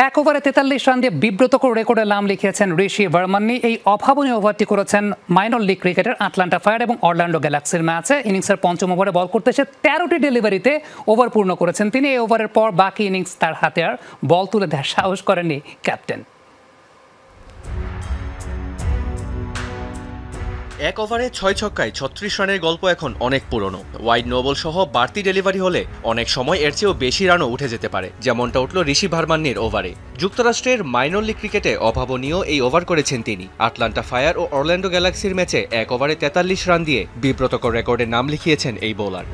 এক ওভারে ৪৩ রান দিয়ে বিব্রতকর রেকর্ডে নাম লিখিয়েছেন ঋষি বর্মন। এই অভাবনীয় ওভারটি করেছেন মাইনর লিগ ক্রিকেটের আটলান্টা ফায়ার এবং অরল্যান্ডো গ্যালাক্সির ম্যাচে। ইনিংসের পঞ্চম ওভারে বল করতে এসে ১৩টি ডেলিভারিতে ওভার পূর্ণ করেছেন তিনি। এই ওভারের পর বাকি ইনিংস তার হাতে আর বল তুলে দেওয়ার সাহস করেননি ক্যাপ্টেন। এক ওভারে ৬ ছক্কায় ৩৬ রানের গল্প এখন অনেক পুরনো। ওয়াইড নোবল সহ বাড়তি ডেলিভারি হলে অনেক সময় এর চেয়েও বেশি রানও উঠে যেতে পারে, যেমনটা উঠল ঋষি ভার্মান্নির ওভারে। যুক্তরাষ্ট্রের মাইনর লিগ ক্রিকেটে অভাবনীয় এই ওভার করেছেন তিনি। আটলান্টা ফায়ার ও অরল্যান্ডো গ্যালাক্সির ম্যাচে এক ওভারে ৪৩ রান দিয়ে বিব্রতকর রেকর্ডে নাম লিখিয়েছেন এই বোলার।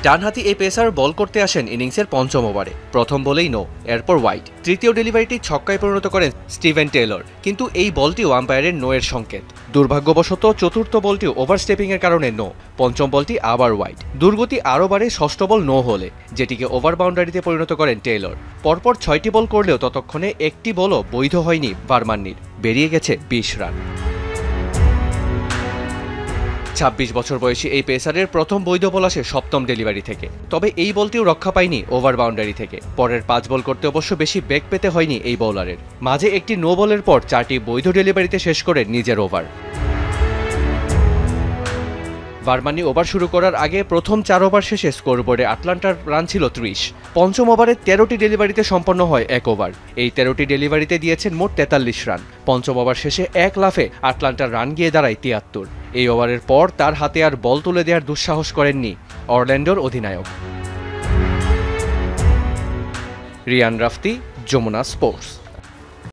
ডানহাতি এই পেসার বল করতে আসেন ইনিংসের পঞ্চম ওভারে। প্রথম বলেই নো, এরপর ওয়াইড। তৃতীয় ডেলিভারিটি ছক্কায় পরিণত করেন স্টিভেন টেলর, কিন্তু এই বলটিও আম্পায়ারের নো এর সংকেত। দুর্ভাগ্যবশত চতুর্থ বলটিও ওভারস্টেপিং এর কারণে নো। পঞ্চম বলটি আবার ওয়াইড। দুর্গতি আরও বাড়ে ষষ্ঠ বল নো হলে, যেটিকে ওভার বাউন্ডারিতে পরিণত করেন টেলর। পরপর ৬টি বল করলেও ততক্ষণে একটি বলও বৈধ হয়নি ভার্মান্নির। বেরিয়ে গেছে ২০ রান। ২৬ বছর বয়সী এই পেসারের প্রথম বৈধ বল আসে সপ্তম ডেলিভারি থেকে। তবে এই বলটিও রক্ষা পায়নি ওভার বাউন্ডারি থেকে। পরের ৫ বল করতে অবশ্য বেশি বেগ পেতে হয়নি এই বোলারের। মাঝে একটি নো বলের পর ৪টি বৈধ ডেলিভারিতে শেষ করে নিজের ওভার। ভার্মান্নি ওভার শুরু করার আগে প্রথম ৪ ওভার শেষে স্কোরবোর্ডে আটলান্টার রান ছিল ৩০। পঞ্চম ওভারে ১৩টি ডেলিভারিতে সম্পন্ন হয় এক ওভার। এই ১৩টি ডেলিভারিতে দিয়েছেন মোট ৪৩ রান। পঞ্চম ওভার শেষে এক লাফে আটলান্টার রান গিয়ে দাঁড়ায় ৭৩। এই ওভারের পর তার হাতে আর বল তুলে দেওয়ার দুঃসাহস করেননি অরল্যান্ডোর অধিনায়ক। রিয়ান রাফতি, যমুনা স্পোর্টস।